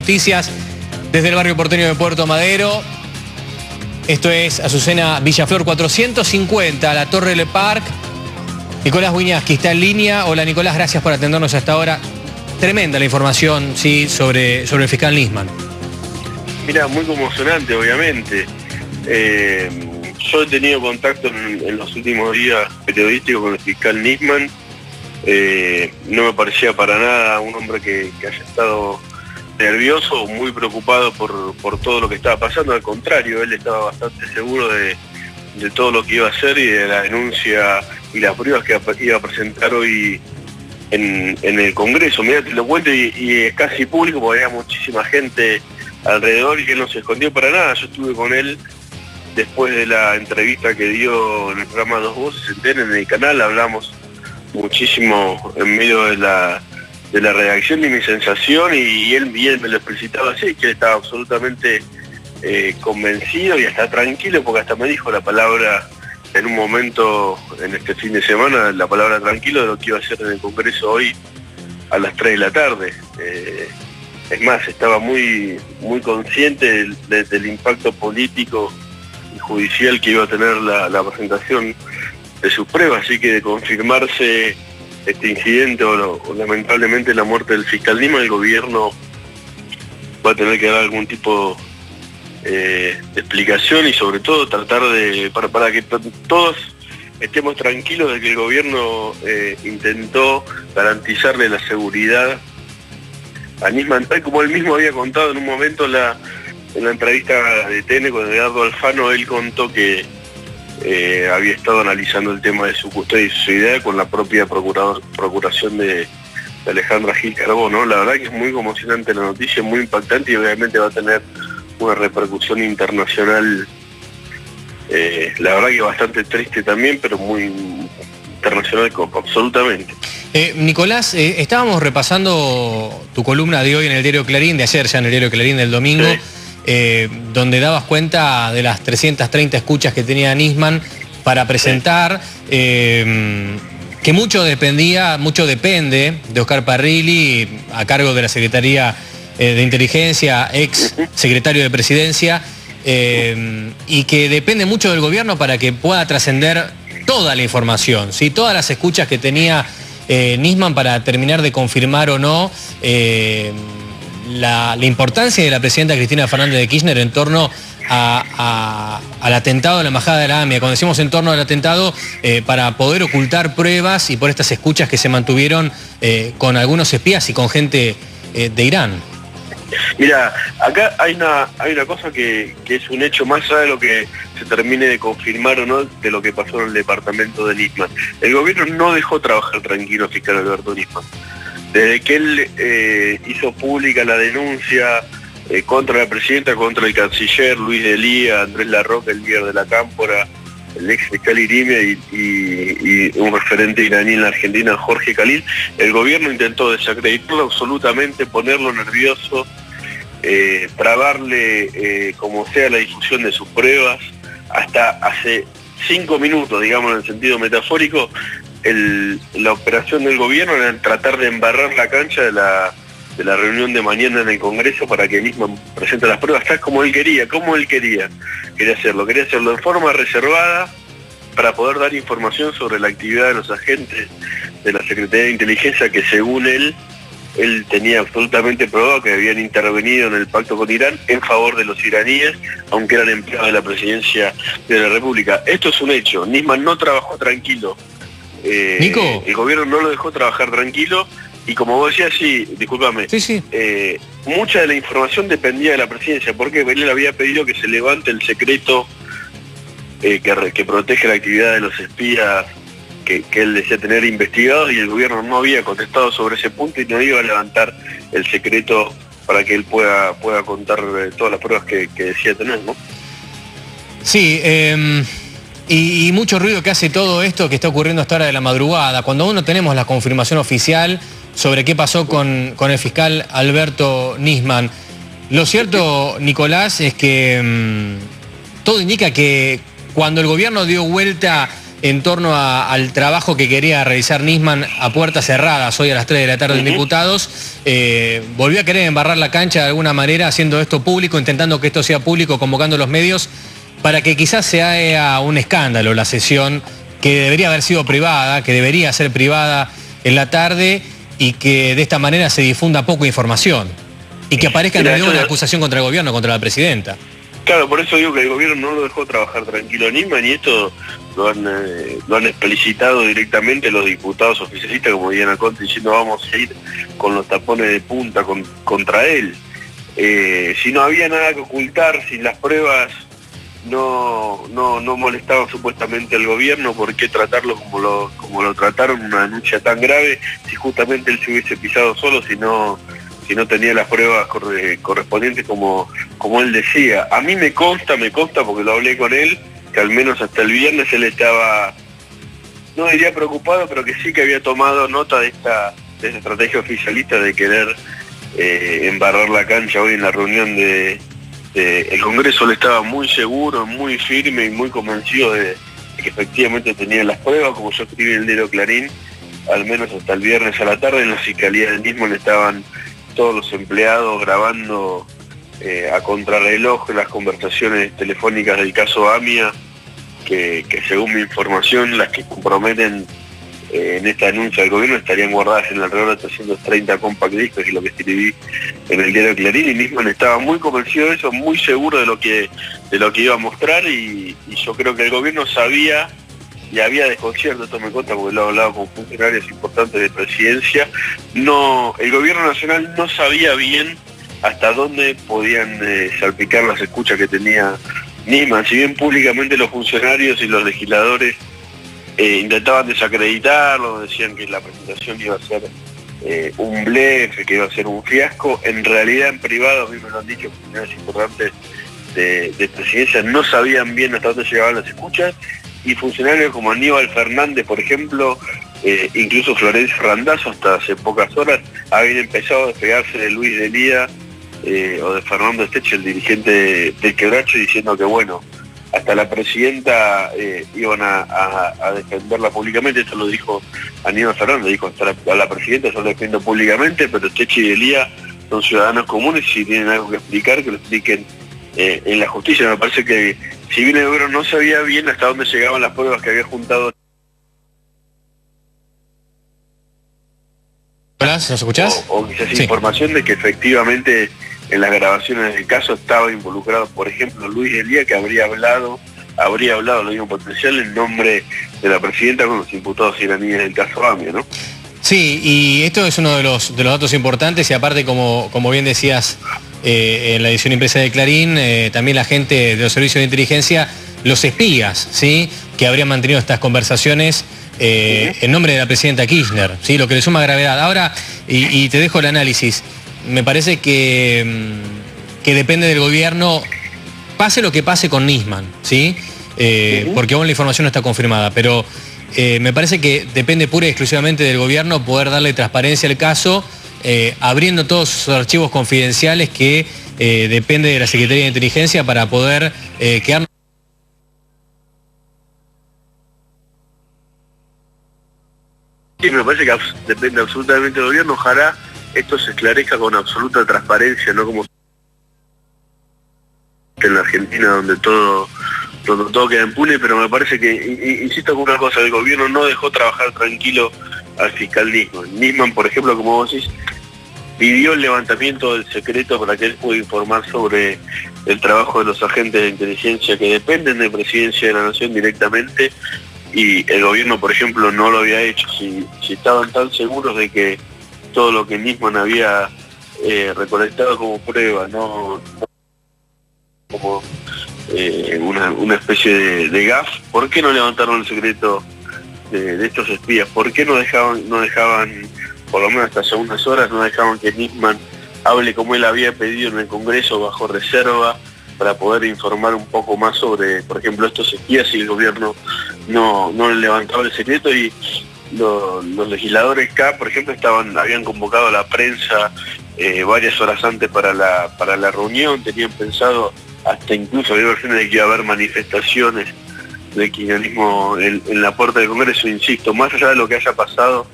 noticias desde el barrio porteño de Puerto Madero. Esto es Azucena Villaflor 450, la Torre Le Parc. Nicolás Wiñaski está en línea. Hola Nicolás, gracias por atendernos hasta ahora. Tremenda la información, sí, sobre el fiscal Nisman. Mira, muy conmocionante, obviamente. Yo he tenido contacto en los últimos días periodísticos con el fiscal Nisman. No me parecía para nada un hombre que haya estado nervioso o muy preocupado por todo lo que estaba pasando. Al contrario, él estaba bastante seguro de todo lo que iba a hacer y de la denuncia y las pruebas que iba a presentar hoy en el Congreso. Mira, te lo cuento y es casi público porque había muchísima gente alrededor y él no se escondió para nada. Yo estuve con él después de la entrevista que dio en el programa Dos Voces en el canal. Hablamos muchísimo en medio de la redacción y mi sensación, y él me lo explicitaba así, que él estaba absolutamente convencido y hasta tranquilo, porque hasta me dijo la palabra en un momento en este fin de semana, la palabra tranquilo de lo que iba a hacer en el Congreso hoy a las 3 de la tarde. Es más, estaba muy consciente del impacto político y judicial que iba a tener la presentación de sus pruebas, así que de confirmarse este incidente o lamentablemente la muerte del fiscal Nisman, el gobierno va a tener que dar algún tipo de explicación y sobre todo tratar para que todos estemos tranquilos de que el gobierno intentó garantizarle la seguridad a Nisman, tal como él mismo había contado en un momento en la entrevista de TN con Edgardo Alfano. Él contó que había estado analizando el tema de su custodia y su seguridad con la propia procuración de Alejandra Gil Carbó, ¿no? La verdad que es muy conmocionante la noticia, muy impactante, y obviamente va a tener una repercusión internacional, la verdad que bastante triste también, pero muy internacional absolutamente. Nicolás, estábamos repasando tu columna de hoy en el diario Clarín, de ayer ya en el diario Clarín del domingo, sí, donde dabas cuenta de las 330 escuchas que tenía Nisman para presentar, que mucho depende de Oscar Parrilli, a cargo de la Secretaría de Inteligencia, ex secretario de Presidencia, y que depende mucho del gobierno para que pueda trascender toda la información, ¿sí? Todas las escuchas que tenía Nisman para terminar de confirmar o no la importancia de la presidenta Cristina Fernández de Kirchner en torno al atentado de la Embajada de la AMIA. Cuando decimos en torno al atentado, para poder ocultar pruebas y por estas escuchas que se mantuvieron con algunos espías y con gente de Irán. Mira, acá hay una cosa que es un hecho más allá de lo que se termine de confirmar o no de lo que pasó en el departamento de Nisman. El gobierno no dejó trabajar tranquilo al fiscal Alberto Nisman. Desde que él hizo pública la denuncia contra la presidenta, contra el canciller Luis Delía, Andrés Larroca, el líder de la Cámpora, el ex fiscal Irimia y un referente iraní en la Argentina, Jorge Khalil, el gobierno intentó desacreditarlo absolutamente, ponerlo nervioso, trabarle como sea la difusión de sus pruebas. Hasta hace 5 minutos, digamos en el sentido metafórico, la operación del gobierno era tratar de embarrar la cancha de la reunión de mañana en el Congreso para que Nisman presente las pruebas tal como él quería. Quería hacerlo en forma reservada para poder dar información sobre la actividad de los agentes de la Secretaría de Inteligencia, que según él tenía absolutamente probado que habían intervenido en el pacto con Irán en favor de los iraníes, aunque eran empleados de la presidencia de la República. Esto es un hecho. Nisman no trabajó tranquilo. Nico, el gobierno no lo dejó trabajar tranquilo, y como vos decías, sí, discúlpame, sí. Mucha de la información dependía de la presidencia, porque él había pedido que se levante el secreto que protege la actividad de los espías que él decía tener investigados, y el gobierno no había contestado sobre ese punto y no iba a levantar el secreto para que él pueda contar todas las pruebas que decía tener, ¿no? Sí, y mucho ruido que hace todo esto que está ocurriendo hasta hora de la madrugada, cuando aún no tenemos la confirmación oficial sobre qué pasó con el fiscal Alberto Nisman. Lo cierto, Nicolás, es que todo indica que cuando el gobierno dio vuelta en torno al trabajo que quería realizar Nisman a puertas cerradas hoy a las 3 de la tarde en Diputados. Volvió a querer embarrar la cancha de alguna manera, haciendo esto público, intentando que esto sea público, convocando a los medios, para que quizás se haga un escándalo la sesión, que debería haber sido privada, que debería ser privada en la tarde, y que de esta manera se difunda poco información. Y que aparezca en realidad una acusación contra el gobierno, contra la presidenta. Claro, por eso digo que el gobierno no lo dejó trabajar tranquilo a Nisman, y esto lo han explicitado directamente los diputados oficialistas, como Diana Conte, diciendo vamos a ir con los tapones de punta contra él. Si no había nada que ocultar, si las pruebas no molestaban supuestamente al gobierno, ¿por qué tratarlo como lo trataron, una denuncia tan grave, si justamente él se hubiese pisado solo, si no tenía las pruebas correspondientes como él decía? A mí me consta porque lo hablé con él, que al menos hasta el viernes él estaba, no diría preocupado, pero que sí que había tomado nota de esta estrategia oficialista de querer embarrar la cancha hoy en la reunión el Congreso. Él estaba muy seguro, muy firme y muy convencido de que efectivamente tenía las pruebas, como yo escribí en el diario Clarín, al menos hasta el viernes a la tarde. En la Fiscalía del mismo estaban todos los empleados grabando a contrarreloj las conversaciones telefónicas del caso AMIA, que según mi información, las que comprometen en esta denuncia del gobierno estarían guardadas en alrededor de 330 compact discs, que es lo que escribí en el diario Clarín, y Nisman estaba muy convencido de eso, muy seguro de lo que iba a mostrar, y yo creo que el gobierno sabía, y había desconcierto, esto me consta porque lo he hablado con funcionarios importantes de presidencia, el gobierno nacional no sabía bien hasta dónde podían salpicar las escuchas que tenía Nisman. Si bien públicamente los funcionarios y los legisladores intentaban desacreditarlo, decían que la presentación iba a ser un blefe, que iba a ser un fiasco, en realidad en privado, a mí me lo han dicho funcionarios importantes de presidencia, no sabían bien hasta dónde llegaban las escuchas, y funcionarios como Aníbal Fernández, por ejemplo, incluso Florencio Randazzo, hasta hace pocas horas, habían empezado a despegarse de Luis Delía o de Fernando Esteche, el dirigente del Quebracho, diciendo que bueno, hasta la presidenta iban a defenderla públicamente. Esto lo dijo Aníbal Fernández, dijo hasta la presidenta yo la defiendo públicamente, pero Esteche y Delía son ciudadanos comunes, y si tienen algo que explicar, que lo expliquen en la justicia. Me parece que si bien el gobierno no sabía bien hasta dónde llegaban las pruebas que había juntado. Hola, ¿nos escuchás? O quizás información de que efectivamente en las grabaciones del caso estaba involucrado, por ejemplo, Luis Delía, que habría hablado, lo mismo potencial, en nombre de la presidenta con los imputados iraníes del caso AMIA, ¿no? Sí, y esto es uno de los datos importantes, y aparte, como bien decías en la edición impresa de Clarín, también la gente de los servicios de inteligencia, los espías, ¿sí?, que habrían mantenido estas conversaciones en nombre de la presidenta Kirchner, ¿sí?, lo que le suma gravedad. Ahora, y te dejo el análisis, me parece que depende del gobierno, pase lo que pase con Nisman, ¿sí?, porque aún la información no está confirmada, pero me parece que depende pura y exclusivamente del gobierno poder darle transparencia al caso, abriendo todos sus archivos confidenciales, que depende de la Secretaría de Inteligencia, para poder quedarnos. Sí, me parece que depende absolutamente del gobierno. Ojalá esto se esclarezca con absoluta transparencia, no como en la Argentina, donde todo queda impune. Pero me parece que, insisto con una cosa, el gobierno no dejó trabajar tranquilo al fiscal Nisman. Nisman, por ejemplo, como vos decís, pidió el levantamiento del secreto para que él pueda informar sobre el trabajo de los agentes de inteligencia que dependen de Presidencia de la Nación directamente, y el gobierno, por ejemplo, no lo había hecho. Si estaban tan seguros de que todo lo que Nisman había recolectado como prueba, no como una especie de gaf, ¿por qué no levantaron el secreto de estos espías? ¿Por qué no dejaban, por lo menos hasta hace unas horas, no dejaban que Nisman hable como él había pedido en el Congreso, bajo reserva, para poder informar un poco más sobre, por ejemplo, estos espías, y el gobierno no le levantaba el secreto? Y los legisladores acá, por ejemplo, habían convocado a la prensa varias horas antes para la reunión, tenían pensado, hasta incluso había versiones de que iba a haber manifestaciones del kirchnerismo en la puerta del Congreso. Insisto, más allá de lo que haya pasado,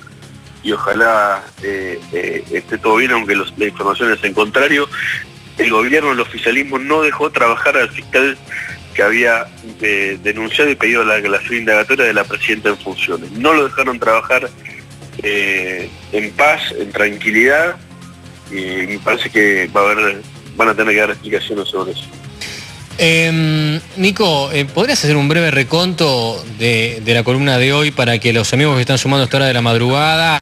y ojalá esté todo bien, aunque la información es en contrario, el gobierno, el oficialismo no dejó trabajar al fiscal que había denunciado y pedido la aclaración indagatoria de la presidenta en funciones. No lo dejaron trabajar en paz, en tranquilidad, y me parece que van a tener que dar explicaciones sobre eso. Nico, ¿podrías hacer un breve reconto de la columna de hoy para que los amigos que están sumando a esta hora de la madrugada...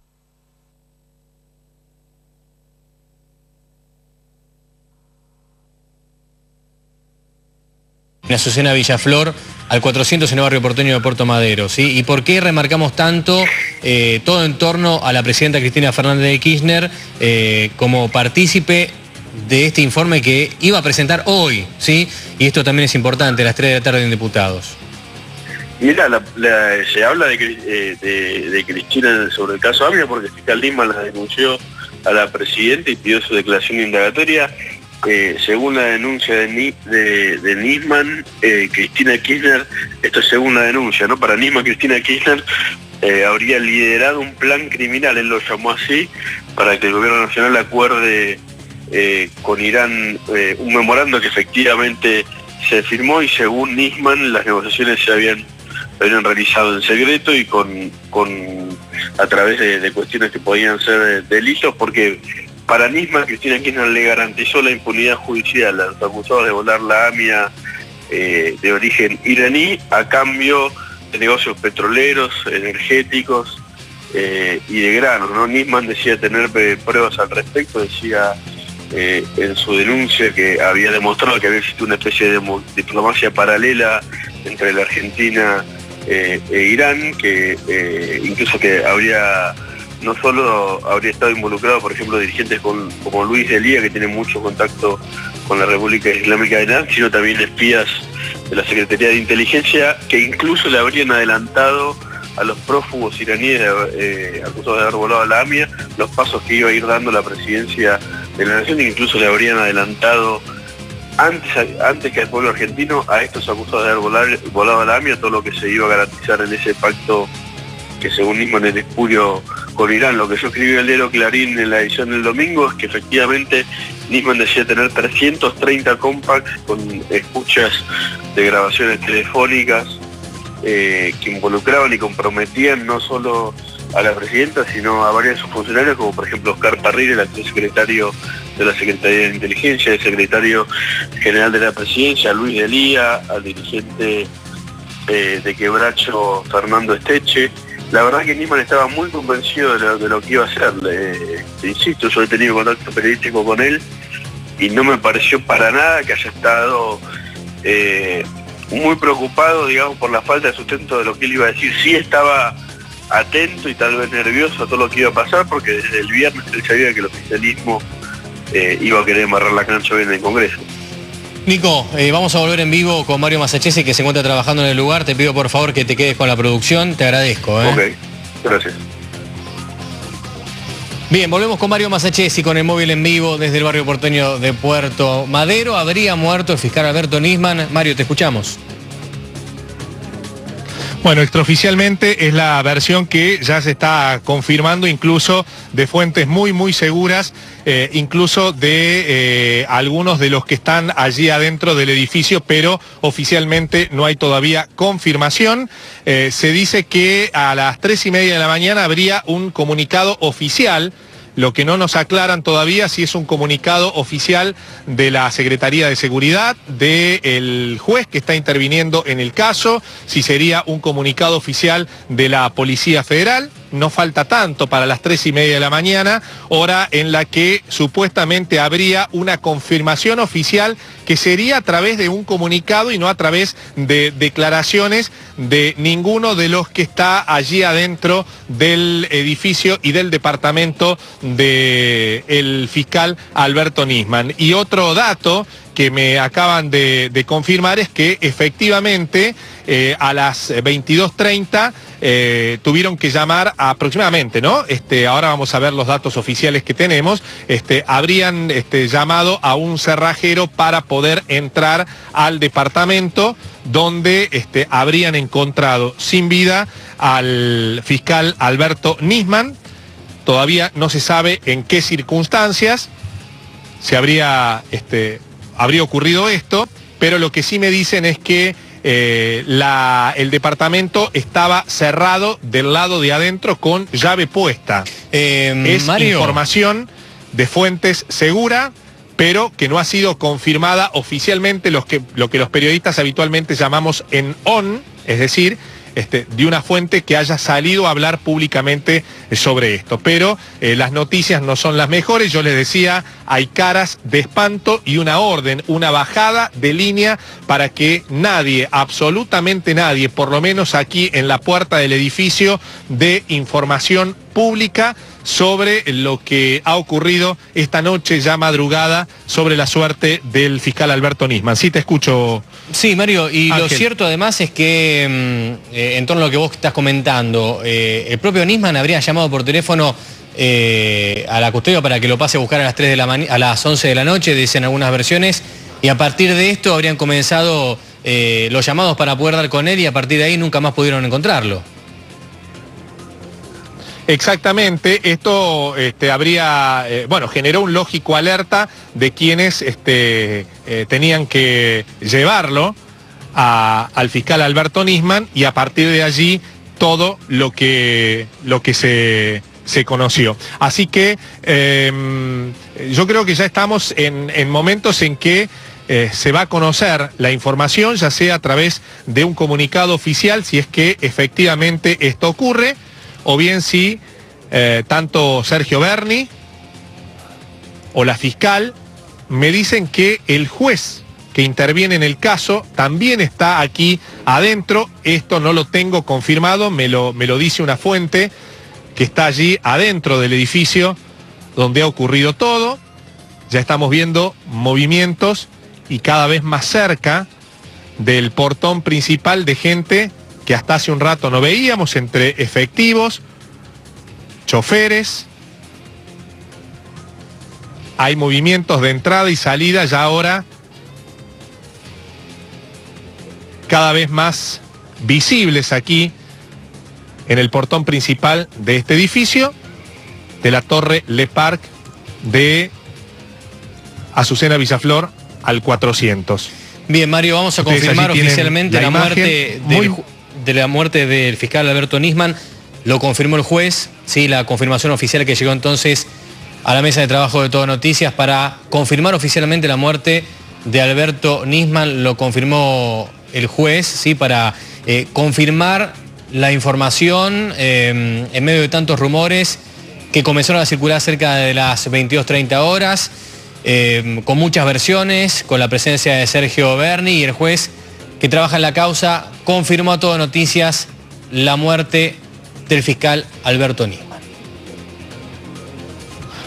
En Azucena Villaflor, al 400 en el barrio porteño de Puerto Madero, ¿sí? ¿Y por qué remarcamos tanto todo en torno a la presidenta Cristina Fernández de Kirchner como partícipe de este informe que iba a presentar hoy, ¿sí? Y esto también es importante, a las 3 de la tarde en Diputados. Mira, se habla de Cristina sobre el caso AMIA porque el fiscal Nisman la denunció a la presidenta y pidió su declaración indagatoria. Según la denuncia de Nisman, Cristina Kirchner, esto es según la denuncia, ¿no? Para Nisman, Cristina Kirchner habría liderado un plan criminal, él lo llamó así, para que el gobierno nacional acuerde con Irán un memorando que efectivamente se firmó, y según Nisman las negociaciones se habían realizado en secreto y a través de cuestiones que podían ser delitos, porque para Nisman, Cristina Kirchner le garantizó la impunidad judicial a los acusados de volar la AMIA de origen iraní a cambio de negocios petroleros, energéticos y de granos, ¿no? Nisman decía tener pruebas al respecto, decía en su denuncia que había demostrado que había existido una especie de diplomacia paralela entre la Argentina e Irán, que incluso que no solo habría estado involucrado, por ejemplo, dirigentes como Luis Delía, que tiene mucho contacto con la República Islámica de Irán, sino también espías de la Secretaría de Inteligencia, que incluso le habrían adelantado a los prófugos iraníes acusados de haber volado a la AMIA los pasos que iba a ir dando la presidencia de la nación, e incluso le habrían adelantado antes que al pueblo argentino a estos acusados de haber volado a la AMIA todo lo que se iba a garantizar en ese pacto que según Nisman es espurio con Irán. Lo que yo escribí en el diario Clarín en la edición del domingo es que efectivamente Nisman decía tener 330 compacts con escuchas de grabaciones telefónicas que involucraban y comprometían no solo a la presidenta, sino a varios de sus funcionarios, como por ejemplo Oscar Parril, el actual secretario de la Secretaría de Inteligencia, el secretario general de la Presidencia, a Luis Delía, al dirigente de Quebracho, Fernando Esteche. La verdad que Nisman estaba muy convencido de lo que iba a hacer. Insisto, yo he tenido contacto periodístico con él y no me pareció para nada que haya estado muy preocupado, digamos, por la falta de sustento de lo que él iba a decir. Sí estaba atento y tal vez nervioso a todo lo que iba a pasar, porque desde el viernes él sabía que el oficialismo iba a querer amarrar la cancha hoy en el Congreso. Nico, vamos a volver en vivo con Mario Masachesi, que se encuentra trabajando en el lugar. Te pido por favor que te quedes con la producción, te agradezco. Ok, gracias. Bien, volvemos con Mario Masachesi con el móvil en vivo desde el barrio porteño de Puerto Madero. Habría muerto el fiscal Alberto Nisman. Mario, te escuchamos. Bueno, extraoficialmente es la versión que ya se está confirmando, incluso de fuentes muy seguras, incluso de algunos de los que están allí adentro del edificio, pero oficialmente no hay todavía confirmación. Se dice que a las 3:30 de la mañana habría un comunicado oficial. Lo que no nos aclaran todavía si es un comunicado oficial de la Secretaría de Seguridad, del juez que está interviniendo en el caso, si sería un comunicado oficial de la Policía Federal. No falta tanto para las 3:30 de la mañana, hora en la que supuestamente habría una confirmación oficial que sería a través de un comunicado y no a través de declaraciones de ninguno de los que está allí adentro del edificio y del departamento del fiscal Alberto Nisman. Y otro dato que me acaban de confirmar es que efectivamente a las 22:30 tuvieron que llamar aproximadamente, ¿no? Ahora vamos a ver los datos oficiales que tenemos. Habrían llamado a un cerrajero para poder entrar al departamento donde habrían encontrado sin vida al fiscal Alberto Nisman. Todavía no se sabe en qué circunstancias se habría ocurrido esto, pero lo que sí me dicen es que el departamento estaba cerrado del lado de adentro con llave puesta. Es Mario, información de fuentes segura, pero que no ha sido confirmada oficialmente, lo que los periodistas habitualmente llamamos en on, es decir, de una fuente que haya salido a hablar públicamente sobre esto. Pero las noticias no son las mejores. Yo les decía, hay caras de espanto y una orden, una bajada de línea para que nadie, absolutamente nadie, por lo menos aquí en la puerta del edificio, dé información pública sobre lo que ha ocurrido esta noche ya madrugada sobre la suerte del fiscal Alberto Nisman. Sí, te escucho. Sí, Mario, y Ángel. Lo cierto además es que en torno a lo que vos estás comentando, el propio Nisman habría llamado por teléfono a la custodia para que lo pase a buscar a las 11 de la noche, dicen algunas versiones, y a partir de esto habrían comenzado los llamados para poder dar con él y a partir de ahí nunca más pudieron encontrarlo. Exactamente, esto generó un lógico alerta de quienes tenían que llevarlo al fiscal Alberto Nisman, y a partir de allí todo lo que se conoció. Así que yo creo que ya estamos en momentos en que se va a conocer la información, ya sea a través de un comunicado oficial, si es que efectivamente esto ocurre, o bien si tanto Sergio Berni o la fiscal me dicen que el juez que interviene en el caso también está aquí adentro. Esto no lo tengo confirmado, me lo dice una fuente que está allí adentro del edificio donde ha ocurrido todo. Ya estamos viendo movimientos y cada vez más cerca del portón principal de gente que hasta hace un rato no veíamos, entre efectivos, choferes. Hay movimientos de entrada y salida ya ahora cada vez más visibles aquí en el portón principal de este edificio, de la Torre Le Parc de Azucena Villaflor al 400. Bien, Mario, vamos a confirmar oficialmente la muerte del fiscal Alberto Nisman. Lo confirmó el juez, sí, la confirmación oficial que llegó entonces a la mesa de trabajo de Todo Noticias para confirmar oficialmente la muerte de Alberto Nisman. Lo confirmó el juez, sí, para confirmar la información en medio de tantos rumores que comenzaron a circular cerca de las 22:30 horas, con muchas versiones, con la presencia de Sergio Berni, y el juez que trabaja en la causa confirmó a Todo Noticias la muerte del fiscal Alberto Nisman.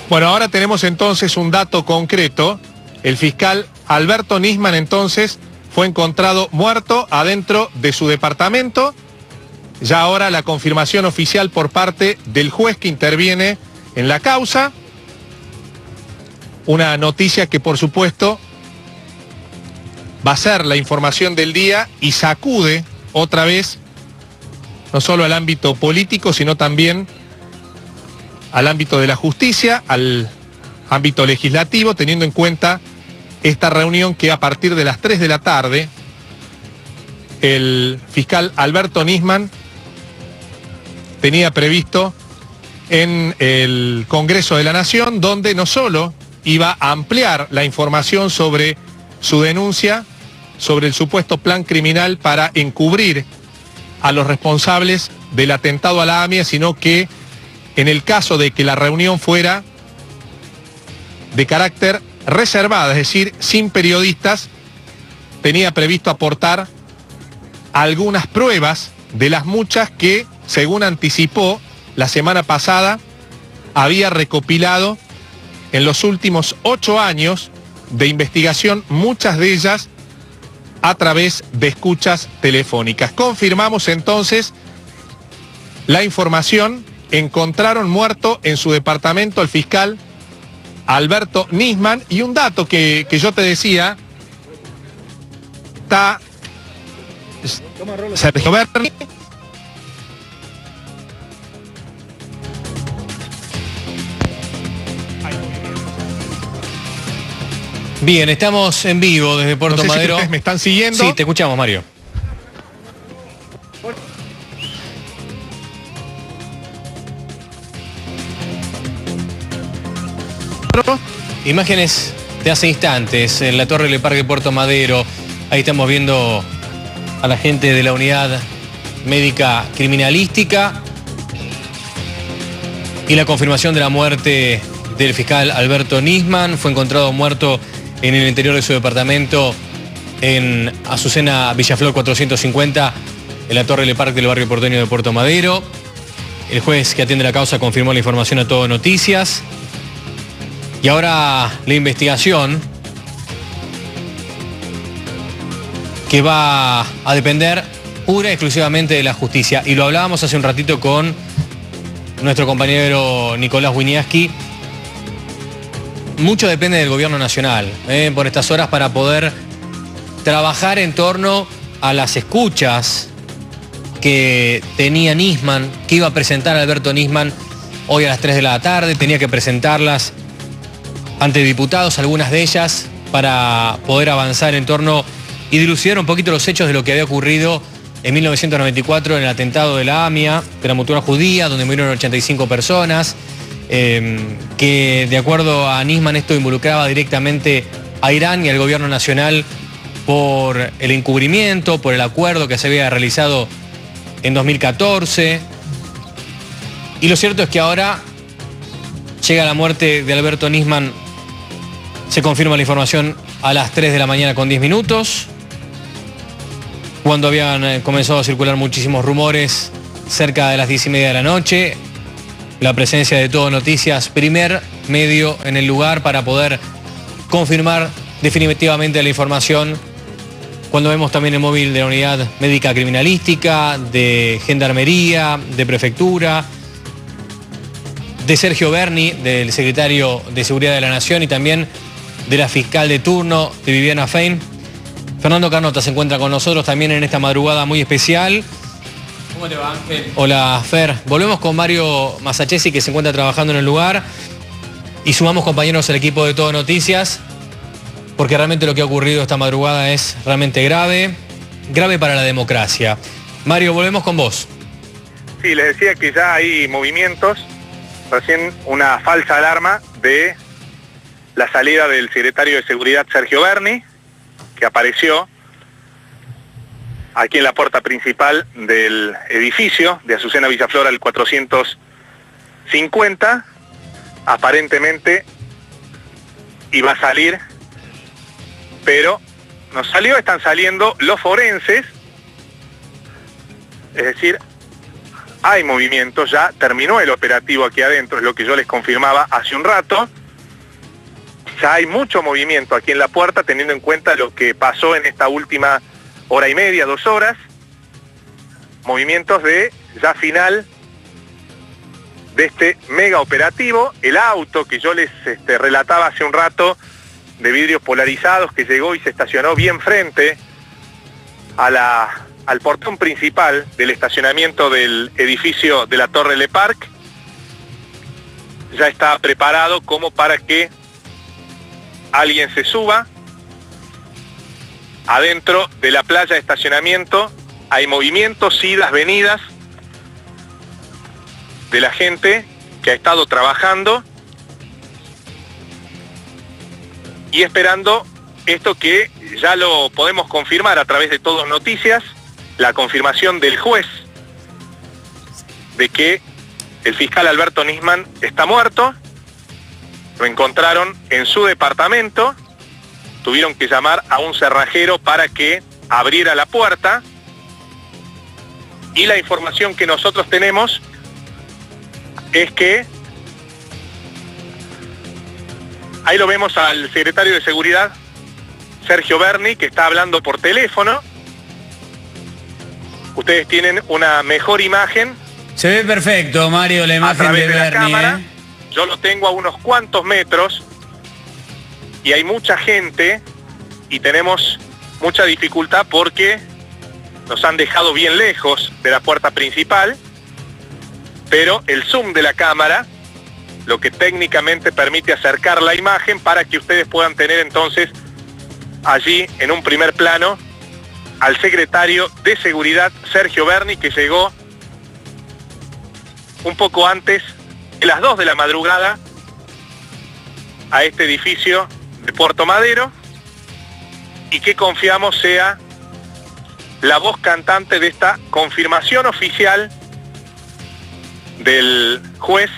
Bueno, ahora tenemos entonces un dato concreto. El fiscal Alberto Nisman entonces fue encontrado muerto adentro de su departamento. Ya ahora la confirmación oficial por parte del juez que interviene en la causa. Una noticia que por supuesto va a ser la información del día y sacude otra vez no solo al ámbito político, sino también al ámbito de la justicia, al ámbito legislativo, teniendo en cuenta esta reunión que a partir de las 3 de la tarde el fiscal Alberto Nisman tenía previsto en el Congreso de la Nación, donde no solo iba a ampliar la información sobre su denuncia, sobre el supuesto plan criminal para encubrir a los responsables del atentado a la AMIA, sino que en el caso de que la reunión fuera de carácter reservada, es decir, sin periodistas, tenía previsto aportar algunas pruebas de las muchas que, según anticipó la semana pasada, había recopilado en los últimos 8 años de investigación, muchas de ellas a través de escuchas telefónicas. Confirmamos entonces la información. Encontraron muerto en su departamento al fiscal Alberto Nisman, y un dato que yo te decía, está Sergio Berni. Bien, estamos en vivo desde Puerto Madero. Si ustedes me están siguiendo. Sí, te escuchamos, Mario. Imágenes de hace instantes en la Torre Le Parc de Puerto Madero. Ahí estamos viendo a la gente de la unidad médica criminalística y la confirmación de la muerte del fiscal Alberto Nisman. Fue encontrado muerto en el interior de su departamento en Azucena Villaflor 450, en la Torre Le Parc del barrio porteño de Puerto Madero. El juez que atiende la causa confirmó la información a Todo Noticias. Y ahora la investigación, que va a depender pura y exclusivamente de la justicia. Y lo hablábamos hace un ratito con nuestro compañero Nicolás Winiaski. Mucho depende del gobierno nacional, por estas horas, para poder trabajar en torno a las escuchas que tenía Nisman, que iba a presentar Alberto Nisman hoy a las 3 de la tarde. Tenía que presentarlas ante diputados, algunas de ellas, para poder avanzar en torno y dilucidar un poquito los hechos de lo que había ocurrido en 1994 en el atentado de la AMIA, de la Mutual Judía, donde murieron 85 personas, que de acuerdo a Nisman esto involucraba directamente a Irán y al gobierno nacional por el encubrimiento, por el acuerdo que se había realizado en 2014. Y lo cierto es que ahora llega la muerte de Alberto Nisman. Se confirma la información a las 3 de la mañana con 10 minutos, cuando habían comenzado a circular muchísimos rumores cerca de las 10:30 de la noche. La presencia de Todo Noticias, primer medio en el lugar para poder confirmar definitivamente la información, cuando vemos también el móvil de la unidad médica criminalística, de Gendarmería, de Prefectura, de Sergio Berni, del secretario de Seguridad de la Nación, y también de la fiscal de turno, de Viviana Fein. Fernando Carnota se encuentra con nosotros también en esta madrugada muy especial. ¿Cómo te va, Ángel? Hola, Fer. Volvemos con Mario Masachesi, que se encuentra trabajando en el lugar, y sumamos compañeros al equipo de Todo Noticias, porque realmente lo que ha ocurrido esta madrugada es realmente grave, grave para la democracia. Mario, volvemos con vos. Sí, les decía que ya hay movimientos, recién una falsa alarma de la salida del secretario de Seguridad Sergio Berni, que apareció aquí en la puerta principal del edificio de Azucena Villaflor al 450. Aparentemente iba a salir, pero no salió. Están saliendo los forenses, es decir, hay movimiento, ya terminó el operativo aquí adentro, es lo que yo les confirmaba hace un rato. Ya hay mucho movimiento aquí en la puerta, teniendo en cuenta lo que pasó en esta última hora y media, 2 horas. Movimientos de ya final de este mega operativo. El auto que yo les relataba hace un rato, de vidrios polarizados, que llegó y se estacionó bien frente al portón principal del estacionamiento del edificio de la Torre Le Parc, ya está preparado como para que alguien se suba. Adentro de la playa de estacionamiento hay movimientos, idas, venidas de la gente que ha estado trabajando y esperando esto que ya lo podemos confirmar a través de Todo Noticias, la confirmación del juez de que el fiscal Alberto Nisman está muerto. Lo encontraron en su departamento, tuvieron que llamar a un cerrajero para que abriera la puerta, y la información que nosotros tenemos es que Ahí lo vemos al secretario de Seguridad, Sergio Berni, que está hablando por teléfono. Ustedes tienen una mejor imagen. Se ve perfecto, Mario, la imagen de la Berni, cámara. Yo lo tengo a unos cuantos metros y hay mucha gente y tenemos mucha dificultad porque nos han dejado bien lejos de la puerta principal, pero el zoom de la cámara, lo que técnicamente permite acercar la imagen para que ustedes puedan tener entonces allí en un primer plano al secretario de Seguridad, Sergio Berni, que llegó un poco antes de las 2 de la madrugada a este edificio de Puerto Madero y que confiamos sea la voz cantante de esta confirmación oficial del juez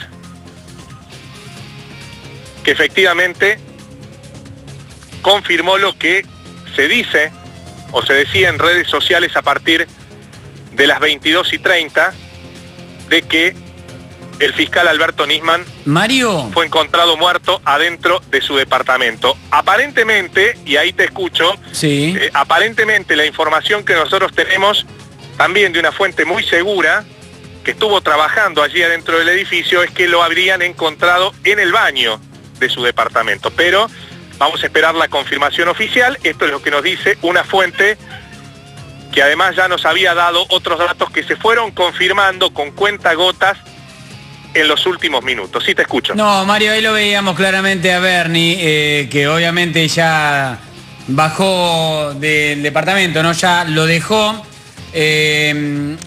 que efectivamente confirmó lo que se dice o se decía en redes sociales a partir de las 22:30 de que el fiscal Alberto Nisman, Mario, fue encontrado muerto adentro de su departamento. Aparentemente, y ahí te escucho, sí. Aparentemente la información que nosotros tenemos también de una fuente muy segura que estuvo trabajando allí adentro del edificio es que lo habrían encontrado en el baño de su departamento. Pero vamos a esperar la confirmación oficial. Esto es lo que nos dice una fuente que además ya nos había dado otros datos que se fueron confirmando con cuentagotas en los últimos minutos. Sí, te escucho. No, Mario, ahí lo veíamos claramente a Berni, que obviamente ya bajó del departamento, ¿no? Ya lo dejó de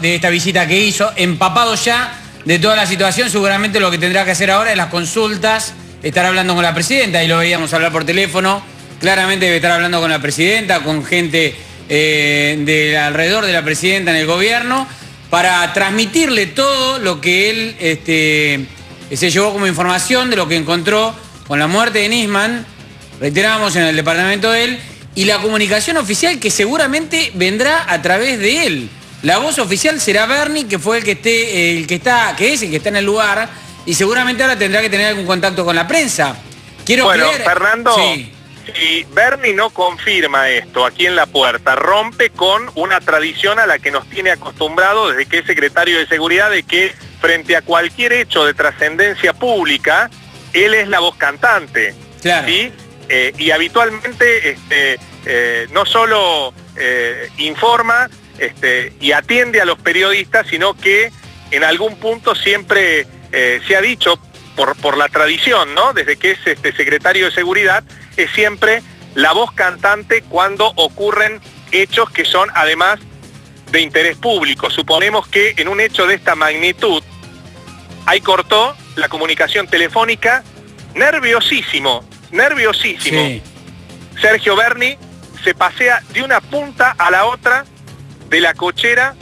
esta visita que hizo, empapado ya de toda la situación. Seguramente lo que tendrá que hacer ahora es las consultas, estar hablando con la presidenta, ahí lo veíamos hablar por teléfono, claramente debe estar hablando con la presidenta, con gente de alrededor de la presidenta en el gobierno, para transmitirle todo lo que él se llevó como información de lo que encontró con la muerte de Nisman, reiteramos, en el departamento de él, y la comunicación oficial que seguramente vendrá a través de él. La voz oficial será Berni, que fue el que está en el lugar, y seguramente ahora tendrá que tener algún contacto con la prensa. Quiero creer... Fernando, sí. Si Berni no confirma esto aquí en la puerta, rompe con una tradición a la que nos tiene acostumbrado desde que es secretario de Seguridad, de que frente a cualquier hecho de trascendencia pública, él es la voz cantante. Claro. ¿Sí? Y habitualmente no solo informa y atiende a los periodistas, sino que en algún punto siempre se ha dicho, por la tradición, ¿no? Desde que es secretario de Seguridad, es siempre la voz cantante cuando ocurren hechos que son además de interés público. Suponemos que en un hecho de esta magnitud, ahí cortó la comunicación telefónica, nerviosísimo. Sí. Sergio Berni se pasea de una punta a la otra de la cochera.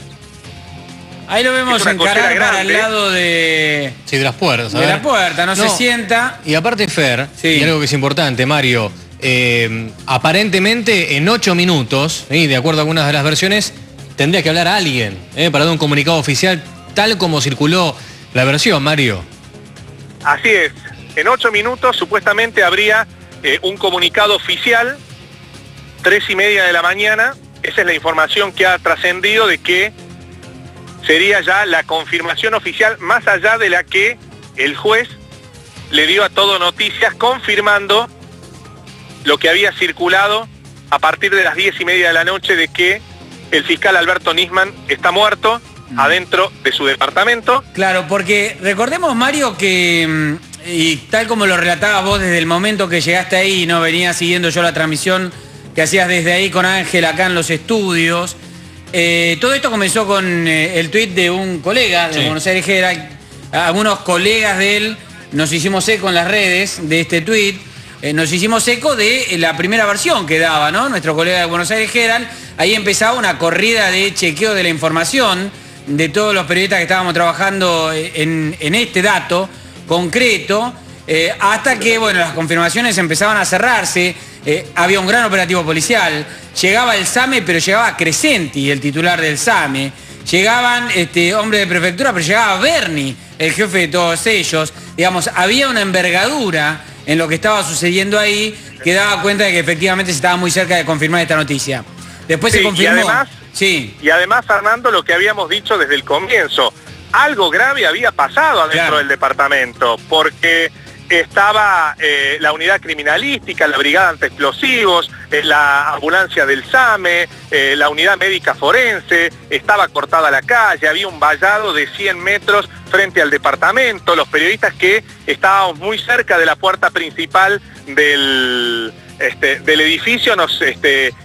Ahí lo vemos encarar para el lado de... Sí, de las puertas. De la puerta, no se sienta. Y aparte, Fer, sí. Y algo que es importante, Mario, aparentemente en 8 minutos, de acuerdo a algunas de las versiones, tendría que hablar a alguien para dar un comunicado oficial, tal como circuló la versión, Mario. Así es, en 8 minutos supuestamente habría un comunicado oficial, 3:30 de la mañana, esa es la información que ha trascendido de que sería ya la confirmación oficial más allá de la que el juez le dio a Todo Noticias, confirmando lo que había circulado a partir de las 10:30 de la noche de que el fiscal Alberto Nisman está muerto adentro de su departamento. Claro, porque recordemos, Mario, que, y tal como lo relatabas vos desde el momento que llegaste ahí, no venía siguiendo yo la transmisión que hacías desde ahí con Ángel acá en los estudios, todo esto comenzó con el tuit de un colega de Buenos Aires Herald. Algunos colegas de él nos hicimos eco en las redes de este tuit, nos hicimos eco de la primera versión que daba, ¿no? Nuestro colega de Buenos Aires Herald. Ahí empezaba una corrida de chequeo de la información de todos los periodistas que estábamos trabajando en este dato concreto, hasta que, bueno, las confirmaciones empezaban a cerrarse. Había un gran operativo policial, llegaba el SAME, pero llegaba Crescenti, el titular del SAME, llegaban hombres de prefectura, pero llegaba Berni el jefe de todos ellos. Digamos, había una envergadura en lo que estaba sucediendo ahí que daba cuenta de que efectivamente se estaba muy cerca de confirmar esta noticia. Después se confirmó. Y además, Fernando, lo que habíamos dicho desde el comienzo, algo grave había pasado adentro del departamento, porque estaba la unidad criminalística, la brigada antiexplosivos, la ambulancia del SAME, la unidad médica forense, estaba cortada la calle, había un vallado de 100 metros frente al departamento, los periodistas que estábamos muy cerca de la puerta principal del edificio nos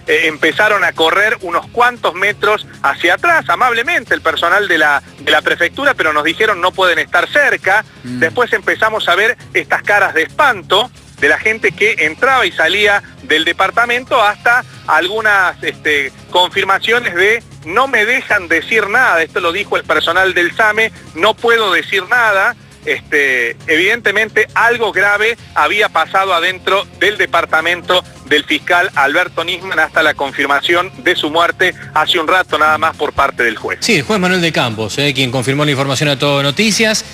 empezaron a correr unos cuantos metros hacia atrás, amablemente el personal de la prefectura, pero nos dijeron no pueden estar cerca. Después empezamos a ver estas caras de espanto de la gente que entraba y salía del departamento, hasta algunas confirmaciones de no me dejan decir nada. Esto lo dijo el personal del SAME, no puedo decir nada. Evidentemente algo grave había pasado adentro del departamento del fiscal Alberto Nisman, hasta la confirmación de su muerte hace un rato nada más por parte del juez. Sí, el juez Manuel de Campos, quien confirmó la información a Todo Noticias,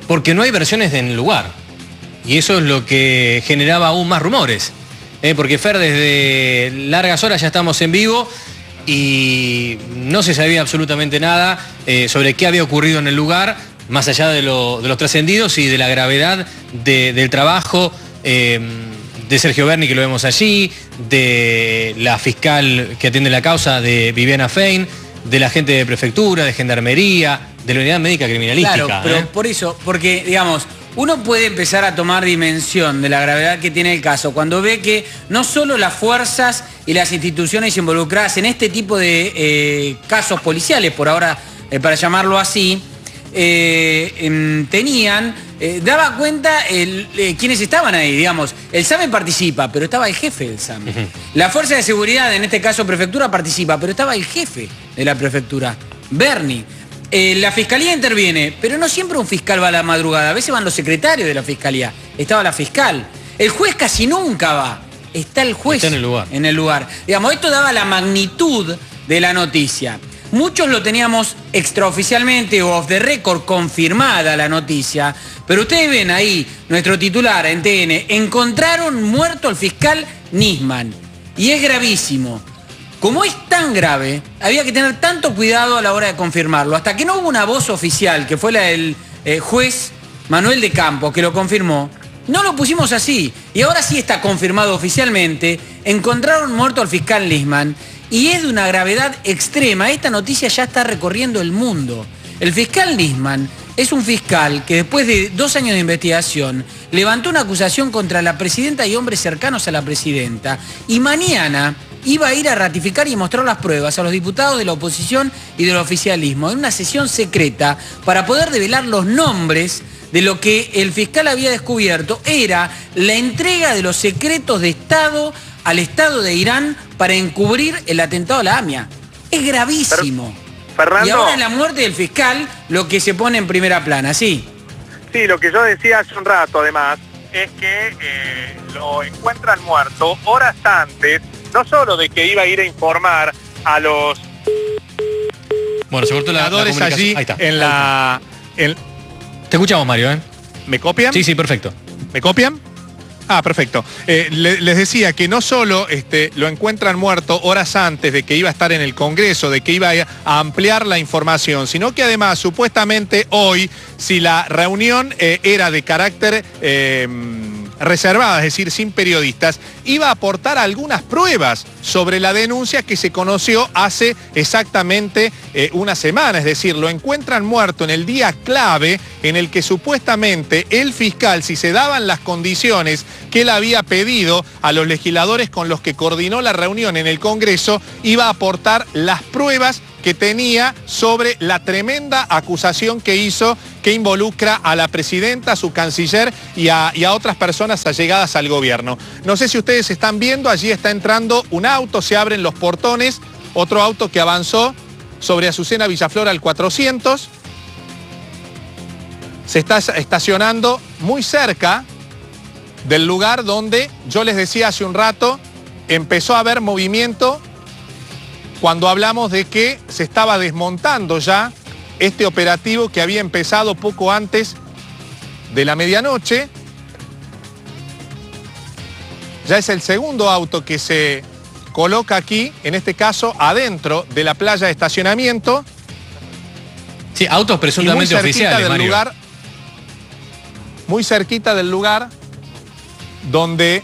porque no hay versiones en el lugar. Y eso es lo que generaba aún más rumores. Porque Fer, desde largas horas ya estamos en vivo y no se sabía absolutamente nada sobre qué había ocurrido en el lugar, más allá de los trascendidos y de la gravedad del trabajo de Sergio Berni, que lo vemos allí, de la fiscal que atiende la causa, de Viviana Fein, de la gente de prefectura, de gendarmería, de la unidad médica criminalística. Claro, pero por eso, porque digamos, uno puede empezar a tomar dimensión de la gravedad que tiene el caso cuando ve que no solo las fuerzas y las instituciones involucradas en este tipo de casos policiales, por ahora para llamarlo así, daba cuenta quienes estaban ahí, digamos. El SAME participa, pero estaba el jefe del SAME. La fuerza de seguridad, en este caso prefectura, participa, pero estaba el jefe de la prefectura, Berni. La fiscalía interviene, pero no siempre un fiscal va a la madrugada, a veces van los secretarios de la fiscalía. Estaba la fiscal. El juez casi nunca va. Está el juez en el lugar. Digamos, esto daba la magnitud de la noticia. Muchos lo teníamos extraoficialmente o off the record confirmada la noticia, pero ustedes ven ahí, nuestro titular en TN, encontraron muerto al fiscal Nisman. Y es gravísimo. Como es tan grave, había que tener tanto cuidado a la hora de confirmarlo. Hasta que no hubo una voz oficial, que fue la del juez Manuel de Campos, que lo confirmó, no lo pusimos así. Y ahora sí está confirmado oficialmente. Encontraron muerto al fiscal Nisman. Y es de una gravedad extrema. Esta noticia ya está recorriendo el mundo. El fiscal Nisman es un fiscal que después de 2 años de investigación levantó una acusación contra la presidenta y hombres cercanos a la presidenta. Y mañana iba a ir a ratificar y mostrar las pruebas a los diputados de la oposición y del oficialismo en una sesión secreta para poder develar los nombres de lo que el fiscal había descubierto era la entrega de los secretos de Estado al Estado de Irán para encubrir el atentado a la AMIA. Es gravísimo. Fernando, y ahora la muerte del fiscal, lo que se pone en primera plana, ¿sí? Sí, lo que yo decía hace un rato, además, es que lo encuentran muerto horas antes, no solo de que iba a ir a informar a los... Bueno, se cortó la comunicación. Allí ahí está. Te escuchamos, Mario, ¿Me copian? Sí, perfecto. ¿Me copian? Ah, perfecto. Les decía que no solo lo encuentran muerto horas antes de que iba a estar en el Congreso, de que iba a ampliar la información, sino que además, supuestamente hoy, si la reunión era de carácter reservada, es decir, sin periodistas, iba a aportar algunas pruebas sobre la denuncia que se conoció hace exactamente una semana. Es decir, lo encuentran muerto en el día clave en el que supuestamente el fiscal, si se daban las condiciones que él había pedido a los legisladores con los que coordinó la reunión en el Congreso, iba a aportar las pruebas que tenía sobre la tremenda acusación que hizo, que involucra a la presidenta, a su canciller y a otras personas allegadas al gobierno. No sé si ustedes están viendo, allí está entrando un auto, se abren los portones, otro auto que avanzó sobre Azucena Villaflor al 400, se está estacionando muy cerca del lugar donde, yo les decía hace un rato, empezó a haber movimiento cuando hablamos de que se estaba desmontando ya este operativo que había empezado poco antes de la medianoche. Ya es el segundo auto que se coloca aquí, en este caso adentro de la playa de estacionamiento. Sí, autos presuntamente oficiales, Mario. Muy cerquita del lugar donde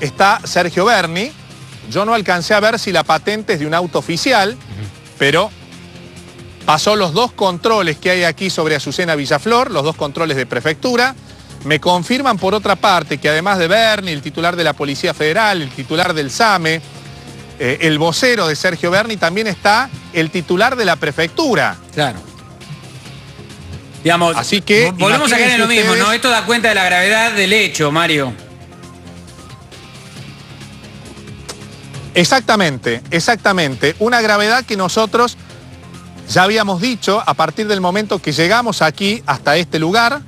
está Sergio Berni. Yo no alcancé a ver si la patente es de un auto oficial, pero pasó los dos controles que hay aquí sobre Azucena Villaflor, los dos controles de prefectura. Me confirman por otra parte que además de Berni, el titular de la Policía Federal, el titular del SAME, el vocero de Sergio Berni, también está el titular de la prefectura. Claro. Digamos, así que volvemos a caer en lo mismo, ¿no? Esto da cuenta de la gravedad del hecho, Mario. Exactamente, exactamente. Una gravedad que nosotros ya habíamos dicho a partir del momento que llegamos aquí hasta este lugar.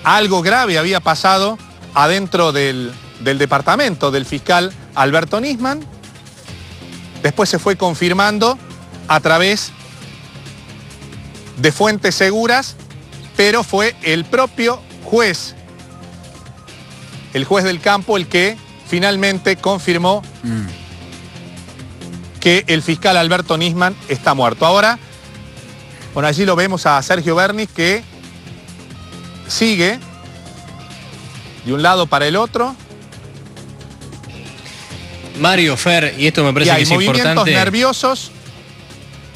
Algo grave había pasado adentro del departamento del fiscal Alberto Nisman. Después se fue confirmando a través de fuentes seguras, pero fue el propio juez, el juez del campo, el que finalmente confirmó que el fiscal Alberto Nisman está muerto. Ahora, bueno, allí lo vemos a Sergio Berni, que sigue de un lado para el otro. Mario, Fer, y esto me parece que es importante. Movimientos nerviosos.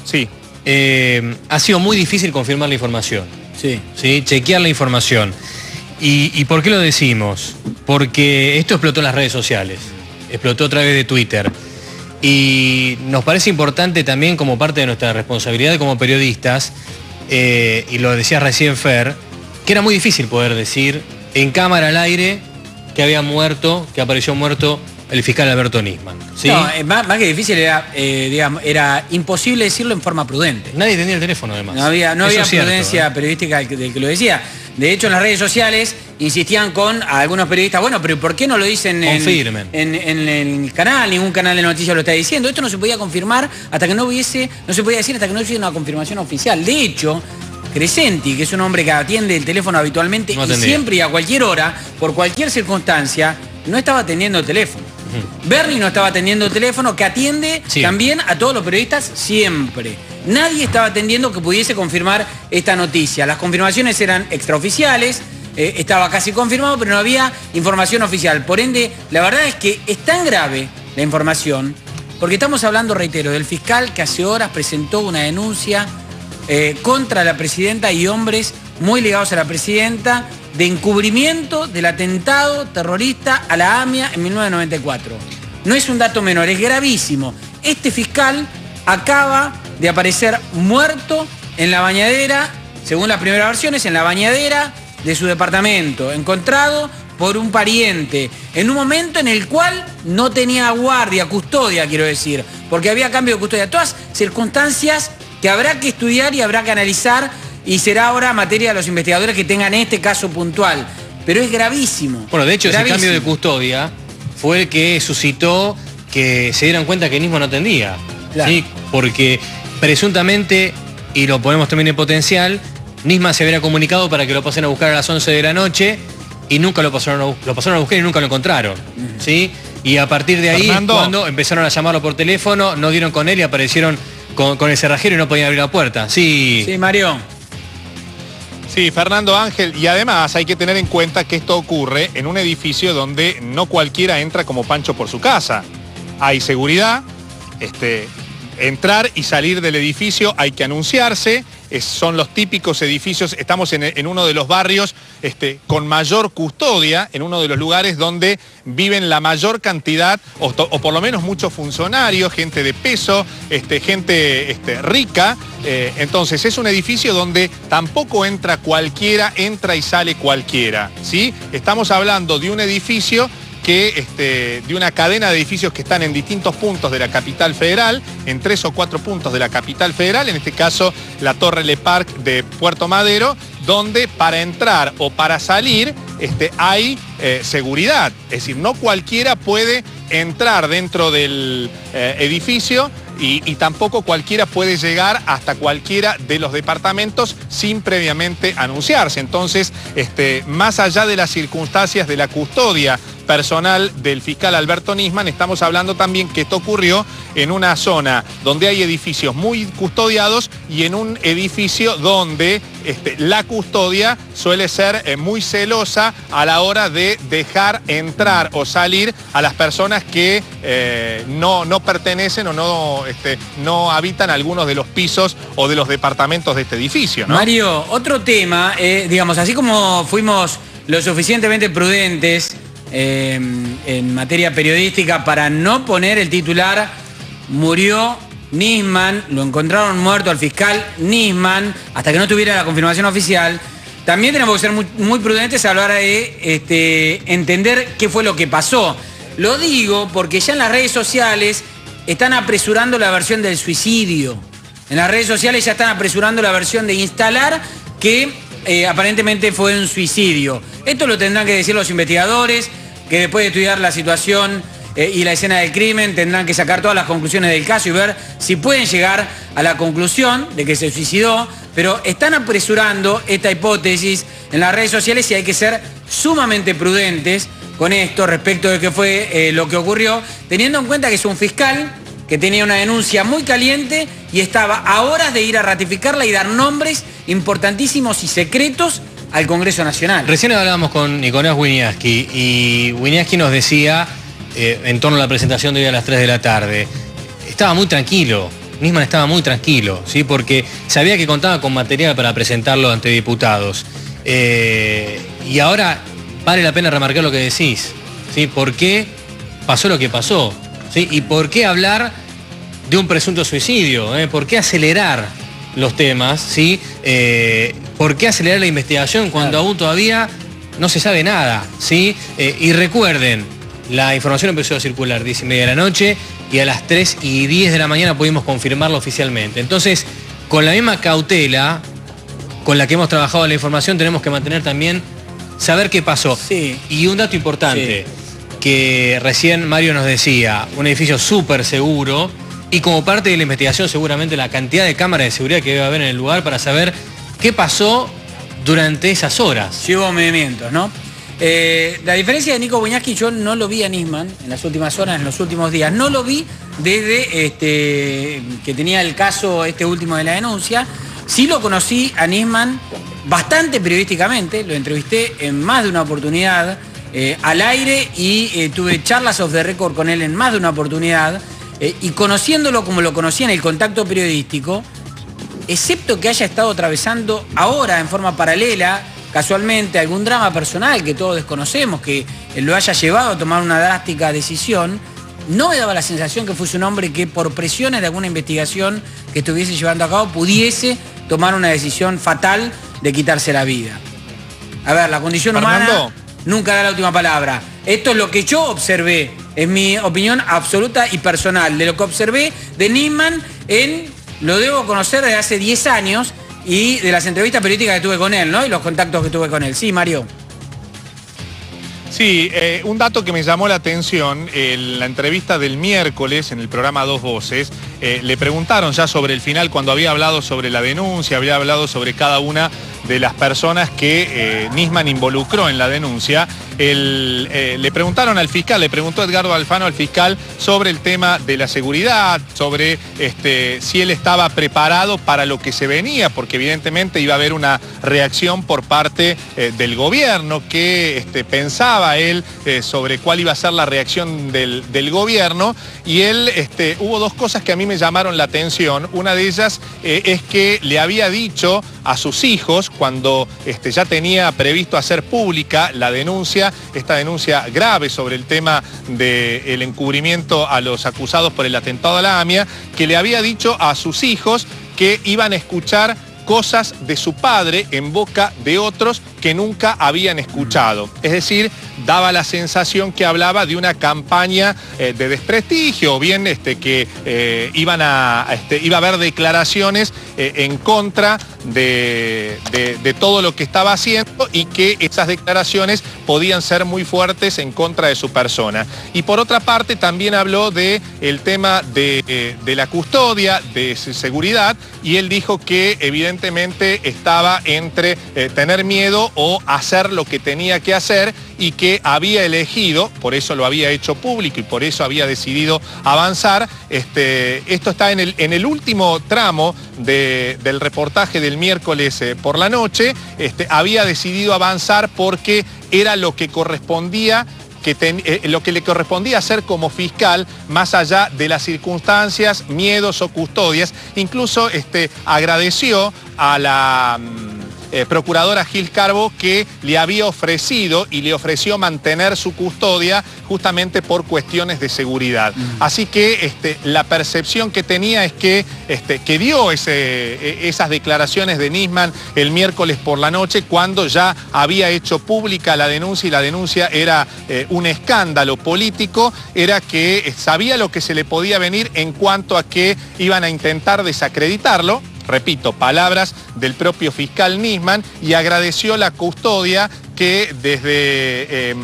Sí. Ha sido muy difícil confirmar la información. Sí. Chequear la información. ¿Y por qué lo decimos? Porque esto explotó en las redes sociales. Explotó a través de Twitter. Y nos parece importante también, como parte de nuestra responsabilidad como periodistas, y lo decía recién Fer, que era muy difícil poder decir en cámara al aire que había muerto, que apareció muerto el fiscal Alberto Nisman. ¿Sí? No, más que difícil era, digamos, era imposible decirlo en forma prudente. Nadie tenía el teléfono, además. No había prudencia cierto, periodística del que lo decía. De hecho, en las redes sociales insistían con algunos periodistas, bueno, pero ¿por qué no lo dicen en el canal? Ningún canal de noticias lo está diciendo. Esto no se podía confirmar hasta que no se podía decir hasta que no hubiese una confirmación oficial. De hecho, Crescenti, que es un hombre que atiende el teléfono habitualmente y siempre y a cualquier hora, por cualquier circunstancia, no estaba atendiendo el teléfono. Berni no estaba atendiendo el teléfono, que atiende también a todos los periodistas siempre. Nadie estaba atendiendo que pudiese confirmar esta noticia. Las confirmaciones eran extraoficiales, estaba casi confirmado, pero no había información oficial. Por ende, la verdad es que es tan grave la información, porque estamos hablando, reitero, del fiscal que hace horas presentó una denuncia contra la presidenta y hombres muy ligados a la presidenta, de encubrimiento del atentado terrorista a la AMIA en 1994. No es un dato menor, es gravísimo. Este fiscal acaba de aparecer muerto en la bañadera, según las primeras versiones, en la bañadera de su departamento, encontrado por un pariente, en un momento en el cual no tenía guardia, custodia, quiero decir, porque había cambio de custodia. Todas circunstancias que habrá que estudiar y habrá que analizar, y será ahora materia de los investigadores que tengan este caso puntual. Pero es gravísimo. Bueno, de hecho, gravísimo. Ese cambio de custodia fue el que suscitó que se dieran cuenta que Nisman no atendía. Claro. ¿Sí? Porque presuntamente, y lo ponemos también en potencial, Nisman se había comunicado para que lo pasen a buscar a las 11 de la noche y nunca lo pasaron a buscar y nunca lo encontraron. ¿Sí? Y a partir de ahí, cuando empezaron a llamarlo por teléfono, no dieron con él y aparecieron con el cerrajero y no podían abrir la puerta. Sí, Mario. Sí, Fernando, Ángel, y además hay que tener en cuenta que esto ocurre en un edificio donde no cualquiera entra como Pancho por su casa. Hay seguridad, entrar y salir del edificio hay que anunciarse, son los típicos edificios, estamos en uno de los barrios con mayor custodia, en uno de los lugares donde viven la mayor cantidad, o por lo menos muchos funcionarios, gente de peso, gente rica. Entonces es un edificio donde tampoco entra cualquiera, entra y sale cualquiera, ¿sí? Estamos hablando de un edificio de una cadena de edificios que están en distintos puntos de la capital federal, en 3 o 4 puntos de la capital federal, en este caso la Torre Le Parc de Puerto Madero, donde para entrar o para salir hay seguridad. Es decir, no cualquiera puede entrar dentro del edificio y tampoco cualquiera puede llegar hasta cualquiera de los departamentos sin previamente anunciarse. Entonces, más allá de las circunstancias de la custodia personal del fiscal Alberto Nisman, estamos hablando también que esto ocurrió en una zona donde hay edificios muy custodiados y en un edificio donde la custodia suele ser muy celosa a la hora de dejar entrar o salir a las personas que no pertenecen o no habitan algunos de los pisos o de los departamentos de este edificio, ¿no? Mario, otro tema, digamos, así como fuimos lo suficientemente prudentes en materia periodística para no poner el titular "murió Nisman", lo encontraron muerto al fiscal Nisman, hasta que no tuviera la confirmación oficial, también tenemos que ser muy prudentes a la hora de entender qué fue lo que pasó. Lo digo porque ya en las redes sociales están apresurando la versión del suicidio. En las redes sociales ya están apresurando la versión de instalar que aparentemente fue un suicidio. Esto lo tendrán que decir los investigadores, que después de estudiar la situación y la escena del crimen tendrán que sacar todas las conclusiones del caso y ver si pueden llegar a la conclusión de que se suicidó, pero están apresurando esta hipótesis en las redes sociales y hay que ser sumamente prudentes con esto respecto de qué fue lo que ocurrió, teniendo en cuenta que es un fiscal que tenía una denuncia muy caliente y estaba a horas de ir a ratificarla y dar nombres importantísimos y secretos al Congreso Nacional. Recién hablábamos con Nicolás Wieniawski y Wieniawski nos decía, en torno a la presentación de hoy a las 3 de la tarde, estaba muy tranquilo, Nisman estaba muy tranquilo, ¿sí? Porque sabía que contaba con material para presentarlo ante diputados. Y ahora vale la pena remarcar lo que decís, ¿sí? ¿Por qué pasó lo que pasó? ¿Sí? ¿Y por qué hablar de un presunto suicidio? ¿Por qué acelerar los temas? ¿Sí? ¿Por qué acelerar la investigación cuando aún todavía no se sabe nada? ¿Sí? Y recuerden, la información empezó a circular 10:30 de la noche y a las 3:10 de la mañana pudimos confirmarlo oficialmente. Entonces, con la misma cautela con la que hemos trabajado la información, tenemos que mantener también saber qué pasó. Sí. Y un dato importante, que recién Mario nos decía, un edificio súper seguro, y como parte de la investigación seguramente la cantidad de cámaras de seguridad que debe haber en el lugar para saber qué pasó durante esas horas. Sí hubo movimientos, ¿no? La diferencia de Nico Wieniawski, yo no lo vi a Nisman en las últimas horas, en los últimos días. No lo vi desde que tenía el caso último de la denuncia. Sí lo conocí a Nisman bastante periodísticamente, lo entrevisté en más de una oportunidad al aire y tuve charlas off the record con él en más de una oportunidad. Y conociéndolo como lo conocía en el contacto periodístico, excepto que haya estado atravesando ahora en forma paralela, casualmente, algún drama personal que todos desconocemos, que lo haya llevado a tomar una drástica decisión, no me daba la sensación que fuese un hombre que por presiones de alguna investigación que estuviese llevando a cabo pudiese tomar una decisión fatal de quitarse la vida. A ver, la condición humana nunca da la última palabra. Esto es lo que yo observé, es mi opinión absoluta y personal, de lo que observé de Nisman lo debo conocer desde hace 10 años y de las entrevistas periodísticas que tuve con él, ¿no? Y los contactos que tuve con él. Sí, Mario. Sí, un dato que me llamó la atención, en la entrevista del miércoles en el programa Dos Voces, le preguntaron ya sobre el final, cuando había hablado sobre la denuncia, había hablado sobre cada una de las personas que Nisman involucró en la denuncia. Le preguntaron al fiscal, le preguntó Edgardo Alfano al fiscal sobre el tema de la seguridad, sobre si él estaba preparado para lo que se venía, porque evidentemente iba a haber una reacción por parte del gobierno, que pensaba él sobre cuál iba a ser la reacción del gobierno, y él, hubo dos cosas que a mí me llamaron la atención. Una de ellas es que le había dicho a sus hijos, cuando ya tenía previsto hacer pública la denuncia, esta denuncia grave sobre el tema del encubrimiento a los acusados por el atentado a la AMIA, que le había dicho a sus hijos que iban a escuchar cosas de su padre en boca de otros que nunca habían escuchado. Es decir, daba la sensación que hablaba de una campaña de desprestigio, o bien que iba a haber declaraciones en contra de todo lo que estaba haciendo y que esas declaraciones podían ser muy fuertes en contra de su persona. Y por otra parte también habló del tema de la custodia, de seguridad, y él dijo que evidentemente estaba entre tener miedo o hacer lo que tenía que hacer, y que había elegido, por eso lo había hecho público y por eso había decidido avanzar. Esto está en el último tramo del reportaje del miércoles por la noche. Había decidido avanzar porque era lo que correspondía, lo que le correspondía hacer como fiscal, más allá de las circunstancias, miedos o custodias. Incluso agradeció a la procuradora Gil Carbo, que le había ofrecido y le ofreció mantener su custodia justamente por cuestiones de seguridad. Así que la percepción que tenía es que dio esas declaraciones de Nisman el miércoles por la noche, cuando ya había hecho pública la denuncia, y la denuncia era un escándalo político, era que sabía lo que se le podía venir en cuanto a que iban a intentar desacreditarlo. Repito, palabras del propio fiscal Nisman, y agradeció la custodia que desde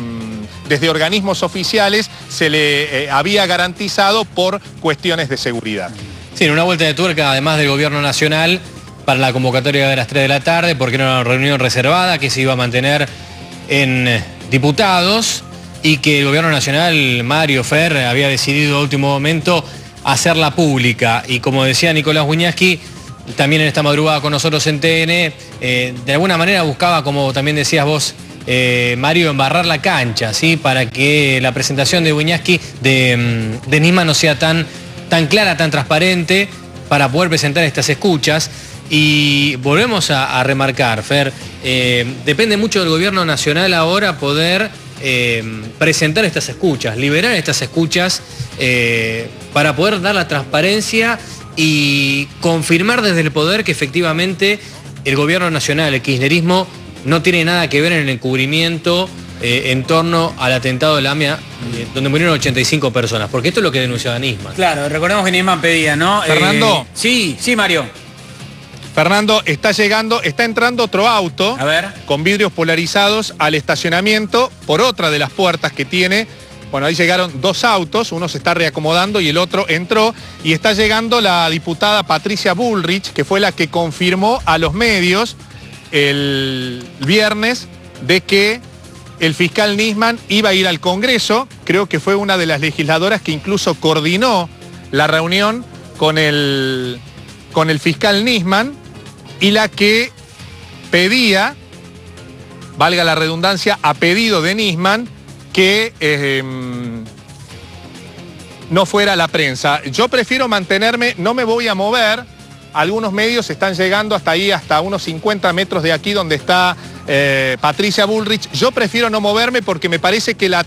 organismos oficiales se le había garantizado por cuestiones de seguridad. Sí, en una vuelta de tuerca, además del gobierno nacional, para la convocatoria de las 3 de la tarde, porque era una reunión reservada que se iba a mantener en diputados, y que el gobierno nacional, Mario Fer, había decidido a último momento hacerla pública. Y como decía Nicolás Wiñaski, también en esta madrugada con nosotros en TN, de alguna manera buscaba, como también decías vos, Mario, embarrar la cancha, ¿sí? Para que la presentación de Wiñaski, de Nisman, no sea tan clara, tan transparente, para poder presentar estas escuchas. Y volvemos a remarcar, Fer, depende mucho del gobierno nacional ahora poder presentar estas escuchas, liberar estas escuchas, para poder dar la transparencia y confirmar desde el poder que efectivamente el gobierno nacional, el kirchnerismo, no tiene nada que ver en el encubrimiento en torno al atentado de la AMIA, donde murieron 85 personas, porque esto es lo que denunciaba Nisman. Claro, recordemos que Nisman pedía, ¿no? Fernando. Sí, Mario. Fernando, está entrando otro auto, A ver. con vidrios polarizados al estacionamiento por otra de las puertas que tiene. Bueno, ahí llegaron 2 autos, uno se está reacomodando y el otro entró, y está llegando la diputada Patricia Bullrich, que fue la que confirmó a los medios el viernes de que el fiscal Nisman iba a ir al Congreso. Creo que fue una de las legisladoras que incluso coordinó la reunión con el fiscal Nisman, y la que pedía, valga la redundancia, a pedido de Nisman, que no fuera la prensa. Yo prefiero mantenerme, no me voy a mover. Algunos medios están llegando hasta ahí, hasta unos 50 metros de aquí donde está Patricia Bullrich. Yo prefiero no moverme porque me parece que la